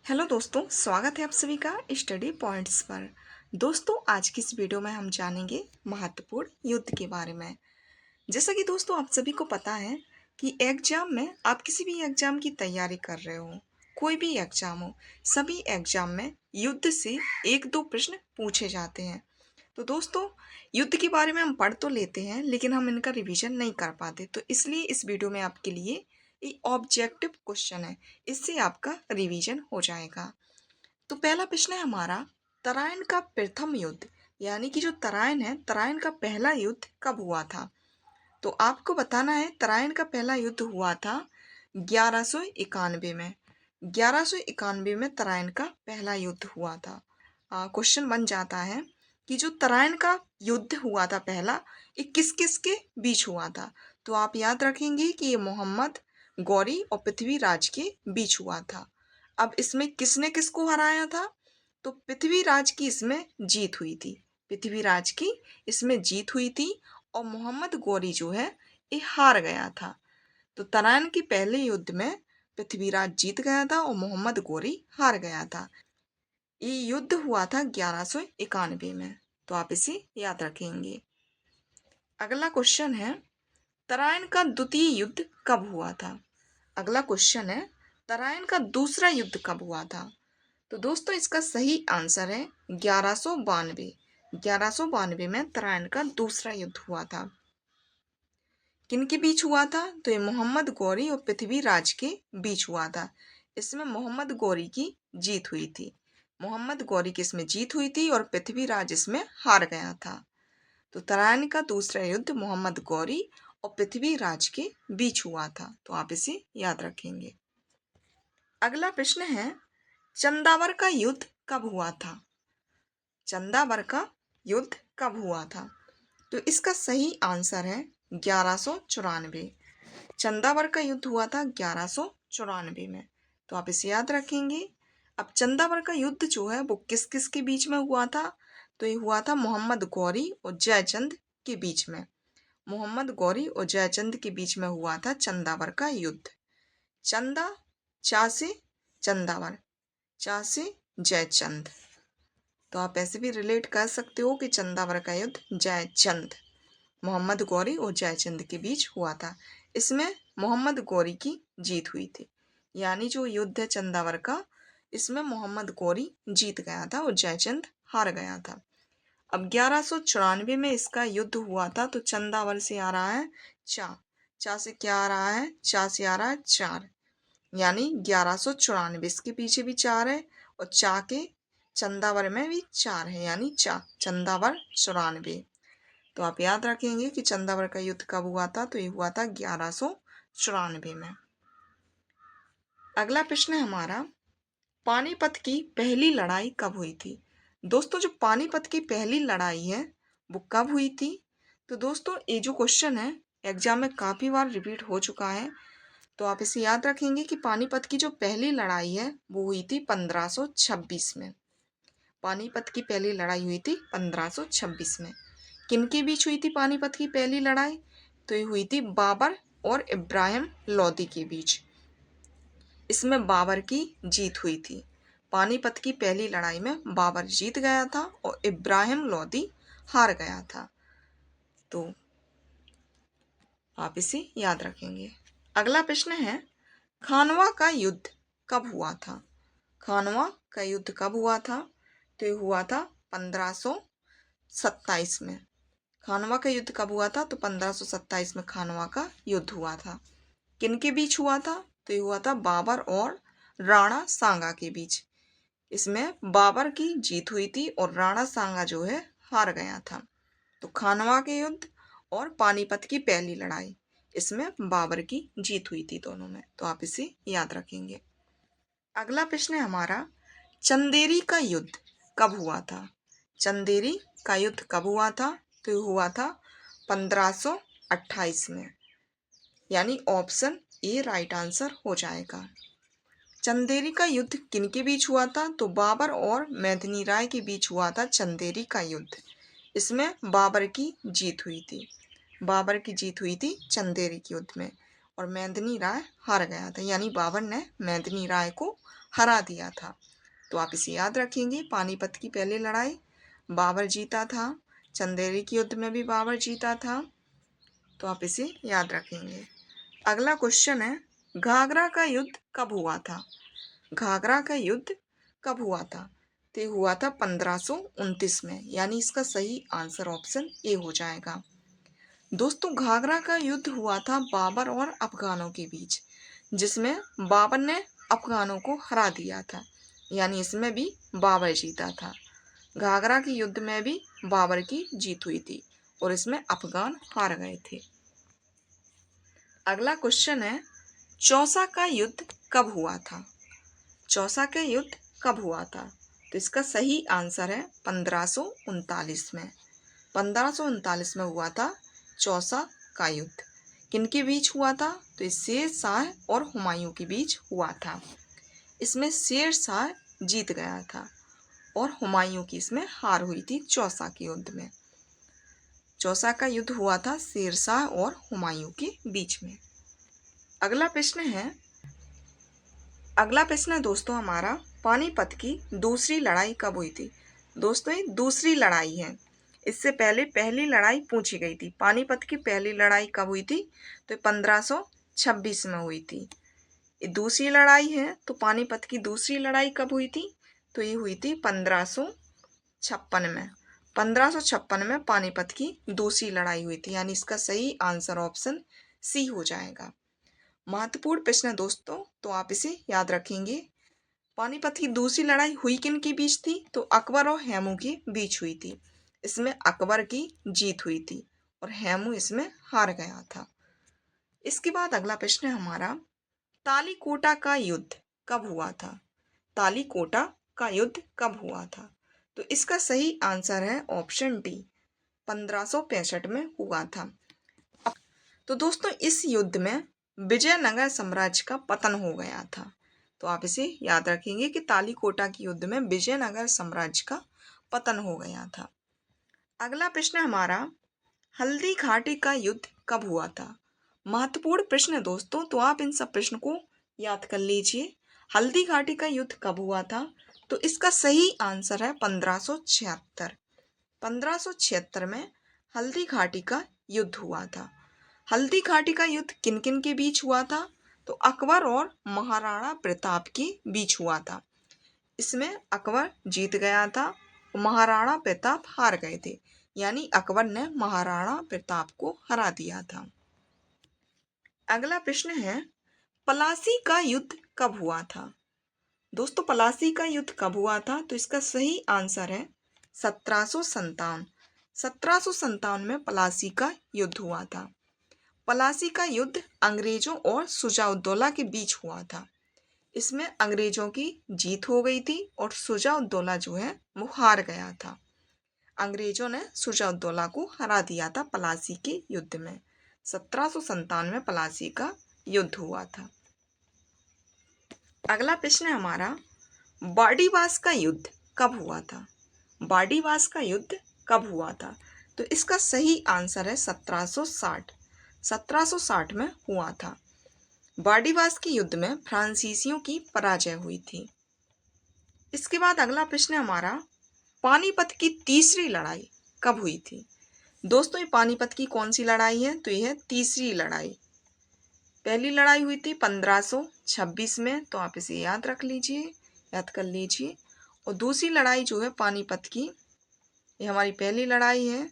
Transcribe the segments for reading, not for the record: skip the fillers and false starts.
Hello दोस्तों, स्वागत है आप सभी का स्टडी पॉइंट्स पर। दोस्तों, आज की इस वीडियो में हम जानेंगे महत्वपूर्ण युद्ध के बारे में। जैसा कि दोस्तों आप सभी को पता है कि एग्जाम में आप किसी भी एग्जाम की तैयारी कर रहे हो, कोई भी एग्जाम हो, सभी एग्जाम में युद्ध से एक दो प्रश्न पूछे जाते हैं। तो दोस्तों, युद्ध के बारे में हम पढ़ तो लेते हैं लेकिन हम इनका रिवीजन नहीं कर पाते, तो इसलिए इस वीडियो में आपके लिए ये ऑब्जेक्टिव क्वेश्चन है, इससे आपका रिवीजन हो जाएगा। तो पहला प्रश्न है हमारा, तराइन का प्रथम युद्ध यानी कि जो तराइन है, तराइन का पहला युद्ध कब हुआ था? तो आपको बताना है तराइन का पहला युद्ध हुआ था 1191 में। 1191 में तराइन का पहला युद्ध हुआ था। क्वेश्चन बन जाता है कि जो तराइन का युद्ध हुआ था पहला, ये किस किस के बीच हुआ था? तो आप याद रखेंगे कि ये मोहम्मद गौरी और पृथ्वीराज के बीच हुआ था। अब इसमें किसने किसको हराया था? तो पृथ्वीराज की इसमें जीत हुई थी। पृथ्वीराज की इसमें जीत हुई थी और मोहम्मद गौरी जो है ये हार गया था। तो तराइन के पहले युद्ध में पृथ्वीराज जीत गया था और मोहम्मद गौरी हार गया था। ये युद्ध हुआ था 1191 में। तो आप इसे याद रखेंगे। अगला क्वेश्चन है, तराइन का द्वितीय युद्ध कब हुआ था? अगला क्वेश्चन है, तराइन का दूसरा युद्ध कब हुआ था? तो दोस्तों इसका सही आंसर है 1192। 1192 में तराइन का दूसरा युद्ध हुआ था। किनके बीच हुआ था? तो ये मोहम्मद गौरी और पृथ्वीराज के बीच हुआ था। इसमें मोहम्मद गौरी की जीत हुई थी। मोहम्मद गौरी की इसमें जीत हुई थी और पृथ्वीराज इसमें हार गया था। तो तराइन का दूसरा युद्ध मोहम्मद गौरी और पृथ्वीराज के बीच हुआ था। तो आप इसे याद रखेंगे। अगला प्रश्न है, चंदावर का युद्ध कब हुआ था? चंदावर का युद्ध कब हुआ था? तो इसका सही आंसर है 1194। चंदावर का युद्ध हुआ था 1194 में। तो आप इसे याद रखेंगे। अब चंदावर का युद्ध जो है वो किस किस के बीच में हुआ था? तो ये हुआ था मोहम्मद गौरी और जयचंद के बीच में। मोहम्मद गौरी और जयचंद के बीच में हुआ था चंदावर का युद्ध। चंदा चा से चंदावर, चा से जयचंद। तो आप ऐसे भी रिलेट कर सकते हो कि चंदावर का युद्ध जयचंद, मोहम्मद गौरी और जयचंद के बीच हुआ था। इसमें मोहम्मद गौरी की जीत हुई थी, यानी जो युद्ध है चंदावर का, इसमें मोहम्मद गौरी जीत गया था और जयचंद हार गया था। अब 1194 में इसका युद्ध हुआ था। तो चंदावर से आ रहा है चा, चा से क्या आ रहा है? चा से आ रहा है 4, यानी 1194। इसके पीछे भी 4 है और चा के चंदावर में भी 4 है, यानी चा, चंदावर 94। तो आप याद रखेंगे कि चंदावर का युद्ध कब हुआ था? तो ये हुआ था 1194 में। अगला प्रश्न है हमारा, पानीपत की पहली लड़ाई कब हुई थी? दोस्तों जो पानीपत की पहली लड़ाई है वो कब हुई थी? तो दोस्तों ये जो क्वेश्चन है एग्जाम में काफ़ी बार रिपीट हो चुका है। तो आप इसे याद रखेंगे कि पानीपत की जो पहली लड़ाई है वो हुई थी 1526 में। पानीपत की पहली लड़ाई हुई थी 1526 में। किनके बीच हुई थी पानीपत की पहली लड़ाई? तो ये हुई थी बाबर और इब्राहिम लोदी के बीच। इसमें बाबर की जीत हुई थी। पानीपत की पहली लड़ाई में बाबर जीत गया था और इब्राहिम लोदी हार गया था। तो आप इसे याद रखेंगे। अगला प्रश्न है, खानवा का युद्ध कब हुआ था? खानवा का युद्ध कब हुआ था? तो ये हुआ था 1527 में। खानवा का युद्ध कब हुआ था? तो 1527 में खानवा का युद्ध हुआ था। किनके बीच हुआ था? तो ये हुआ था बाबर और राणा सांगा के बीच। इसमें बाबर की जीत हुई थी और राणा सांगा जो है हार गया था। तो खानवा के युद्ध और पानीपत की पहली लड़ाई, इसमें बाबर की जीत हुई थी दोनों में। तो आप इसे याद रखेंगे। अगला प्रश्न है हमारा, चंदेरी का युद्ध कब हुआ था? चंदेरी का युद्ध कब हुआ था? तो ये हुआ था 1528 में, यानी ऑप्शन ए राइट आंसर हो जाएगा। चंदेरी का युद्ध किनके बीच हुआ था? तो बाबर और मेदिनी राय के बीच हुआ था चंदेरी का युद्ध। इसमें बाबर की जीत हुई थी। बाबर की जीत हुई थी चंदेरी के युद्ध में और मेदिनी राय हार गया था, यानी बाबर ने मेदिनी राय को हरा दिया था। तो आप इसे याद रखेंगे। पानीपत की पहली लड़ाई बाबर जीता था। चंदेरी के युद्ध में भी बाबर जीता था। तो आप इसे याद रखेंगे। अगला क्वेश्चन है, घाघरा का युद्ध कब हुआ था? घाघरा का युद्ध कब हुआ था? तो ये हुआ था 1529 में, यानी इसका सही आंसर ऑप्शन ए हो जाएगा। दोस्तों, घाघरा का युद्ध हुआ था बाबर और अफगानों के बीच, जिसमें बाबर ने अफगानों को हरा दिया था, यानी इसमें भी बाबर जीता था। घाघरा के युद्ध में भी बाबर की जीत हुई थी और इसमें अफगान हार गए थे। अगला क्वेश्चन है, चौसा का युद्ध कब हुआ था? चौसा का युद्ध कब हुआ था? तो इसका सही आंसर है 1539 में। 1539 में हुआ था चौसा का युद्ध। किनके बीच हुआ था? तो ये शेर शाह और हुमायूं के बीच हुआ था। इसमें शेर शाह जीत गया था और हुमायूं की इसमें हार हुई थी चौसा के युद्ध में। चौसा का युद्ध हुआ था शेर शाह और हुमायूं के बीच में। अगला प्रश्न है दोस्तों हमारा, पानीपत की दूसरी लड़ाई कब हुई थी? दोस्तों, ये दूसरी लड़ाई है। इससे पहले पहली लड़ाई पूछी गई थी। पानीपत की पहली लड़ाई कब हुई थी? तो 1526 में हुई थी। ये दूसरी लड़ाई है। तो पानीपत की दूसरी लड़ाई कब हुई थी? तो ये हुई थी 1556 में। 1556 में पानीपत की दूसरी लड़ाई हुई थी, यानी इसका सही आंसर ऑप्शन सी हो जाएगा। महत्वपूर्ण प्रश्न है दोस्तों, तो आप इसे याद रखेंगे। पानीपत की दूसरी लड़ाई हुई किन के बीच थी? तो अकबर और हेमू के बीच हुई थी। इसमें अकबर की जीत हुई थी और हेमू इसमें हार गया था। इसके बाद अगला प्रश्न है हमारा, तालीकोटा का युद्ध कब हुआ था? तालीकोटा का युद्ध कब हुआ था? तो इसका सही आंसर है ऑप्शन डी, 1565 में हुआ था। तो दोस्तों, इस युद्ध में विजयनगर साम्राज्य का पतन हो गया था। तो आप इसे याद रखेंगे कि तालीकोटा के युद्ध में विजयनगर साम्राज्य का पतन हो गया था। अगला प्रश्न हमारा, हल्दी घाटी का युद्ध कब हुआ था? महत्वपूर्ण प्रश्न है दोस्तों, तो आप इन सब प्रश्न को याद कर लीजिए। हल्दी घाटी का युद्ध कब हुआ था? तो इसका सही आंसर है 1576। 1576 में हल्दी घाटी का युद्ध हुआ था। हल्दी घाटी का युद्ध किन किन के बीच हुआ था? तो अकबर और महाराणा प्रताप के बीच हुआ था। इसमें अकबर जीत गया था, महाराणा प्रताप हार गए थे, यानी अकबर ने महाराणा प्रताप को हरा दिया था। अगला प्रश्न है, पलासी का युद्ध कब हुआ था? दोस्तों, पलासी का युद्ध कब हुआ था? तो इसका सही आंसर है 1757। 1757 में पलासी का युद्ध हुआ था। पलासी का युद्ध अंग्रेजों और शुजाउद्दौला के बीच हुआ था। इसमें अंग्रेजों की जीत हो गई थी और शुजाउद्दौला जो है वो हार गया था। अंग्रेजों ने शुजाउद्दौला को हरा दिया था पलासी के युद्ध में। 1757 में पलासी का युद्ध हुआ था। अगला प्रश्न है हमारा, बार्डीवास का युद्ध कब हुआ था? बार्डीवास का युद्ध कब हुआ था? तो इसका सही आंसर है 1760। 1760 में हुआ था। बार्डीवास के युद्ध में फ्रांसीसियों की पराजय हुई थी। इसके बाद अगला प्रश्न है हमारा, पानीपत की तीसरी लड़ाई कब हुई थी? दोस्तों, ये पानीपत की कौन सी लड़ाई है? तो यह है तीसरी लड़ाई। पहली लड़ाई हुई थी 1526 में, तो आप इसे याद रख लीजिए, याद कर लीजिए। और दूसरी लड़ाई जो है पानीपत की, ये हमारी पहली लड़ाई है।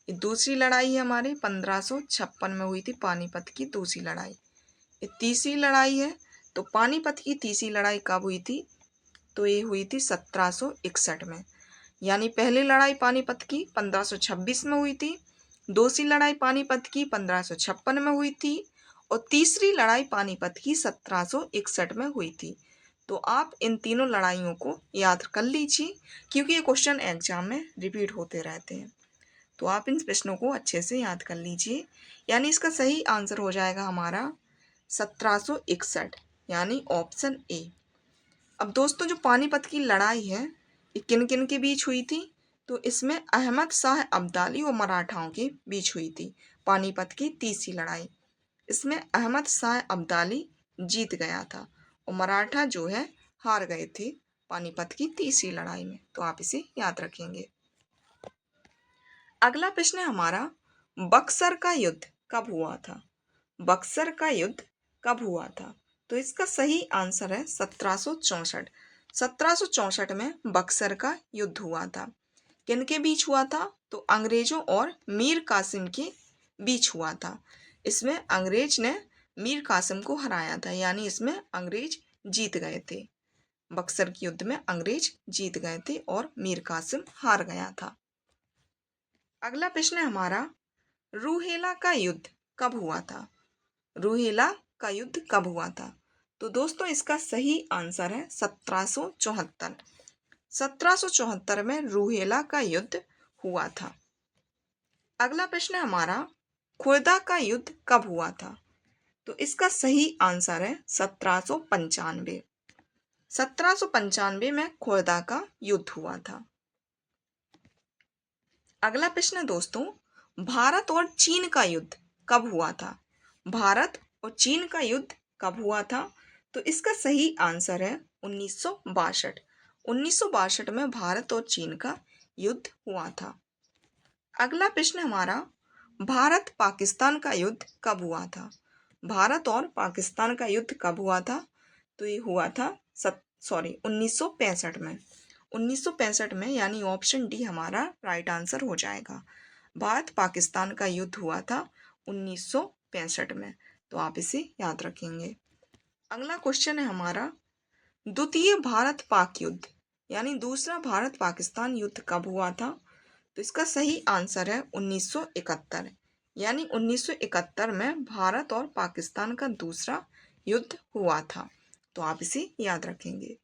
ये दूसरी लड़ाई है हमारी 1556 में हुई थी पानीपत की दूसरी लड़ाई। ये तीसरी लड़ाई है। तो पानीपत की तीसरी लड़ाई कब हुई थी? तो ये हुई थी 1761 में। यानी पहली लड़ाई पानीपत की 1526 में हुई थी, दूसरी लड़ाई पानीपत की 1556 में हुई थी और तीसरी लड़ाई पानीपत की 1761 में हुई थी। तो आप इन तीनों लड़ाइयों को याद कर लीजिए, क्योंकि ये क्वेश्चन एग्जाम में रिपीट होते रहते हैं। तो आप इन प्रश्नों को अच्छे से याद कर लीजिए, यानी इसका सही आंसर हो जाएगा हमारा 1761, यानी ऑप्शन ए। अब दोस्तों, जो पानीपत की लड़ाई है ये किन किन के बीच हुई थी? तो इसमें अहमद शाह अब्दाली और मराठाओं के बीच हुई थी पानीपत की तीसरी लड़ाई। इसमें अहमद शाह अब्दाली जीत गया था और मराठा जो है हार गए थे पानीपत की तीसरी लड़ाई में। तो आप इसे याद रखेंगे। अगला प्रश्न है हमारा, बक्सर का युद्ध कब हुआ था? बक्सर का युद्ध कब हुआ था? तो इसका सही आंसर है 1764। 1764 में बक्सर का युद्ध हुआ था। किनके बीच हुआ था? तो अंग्रेजों और मीर कासिम के बीच हुआ था। इसमें अंग्रेज ने मीर कासिम को हराया था, यानी इसमें अंग्रेज जीत गए थे। बक्सर के युद्ध में अंग्रेज जीत गए थे और मीर कासिम हार गया था। अगला प्रश्न है हमारा, रूहेला का युद्ध कब हुआ था? रूहेला का युद्ध कब हुआ था? तो दोस्तों इसका सही आंसर है 1774। 1774 में रूहेला का युद्ध हुआ था। अगला प्रश्न है हमारा, खुर्दा का युद्ध कब हुआ था? तो इसका सही आंसर है 1795। 1795 में खुर्दा का युद्ध हुआ था। अगला प्रश्न है दोस्तों, भारत और चीन का युद्ध कब हुआ था? भारत और चीन का युद्ध कब हुआ था? तो इसका सही आंसर है 1962। 1962 में भारत और चीन का युद्ध हुआ था। अगला प्रश्न हमारा, भारत पाकिस्तान का युद्ध कब हुआ था? भारत और पाकिस्तान का युद्ध कब हुआ था? तो ये हुआ था 1965 में। 1965 में, यानी ऑप्शन डी हमारा राइट आंसर हो जाएगा। भारत पाकिस्तान का युद्ध हुआ था 1965 में। तो आप इसे याद रखेंगे। अगला क्वेश्चन है हमारा, द्वितीय भारत पाक युद्ध यानी दूसरा भारत पाकिस्तान युद्ध कब हुआ था? तो इसका सही आंसर है 1971। यानी 1971 में भारत और पाकिस्तान का दूसरा युद्ध हुआ था। तो आप इसे याद रखेंगे।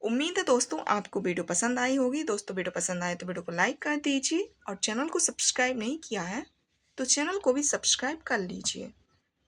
उम्मीद है दोस्तों आपको वीडियो पसंद आई होगी। दोस्तों वीडियो पसंद आए तो वीडियो को लाइक कर दीजिए और चैनल को सब्सक्राइब नहीं किया है तो चैनल को भी सब्सक्राइब कर लीजिए।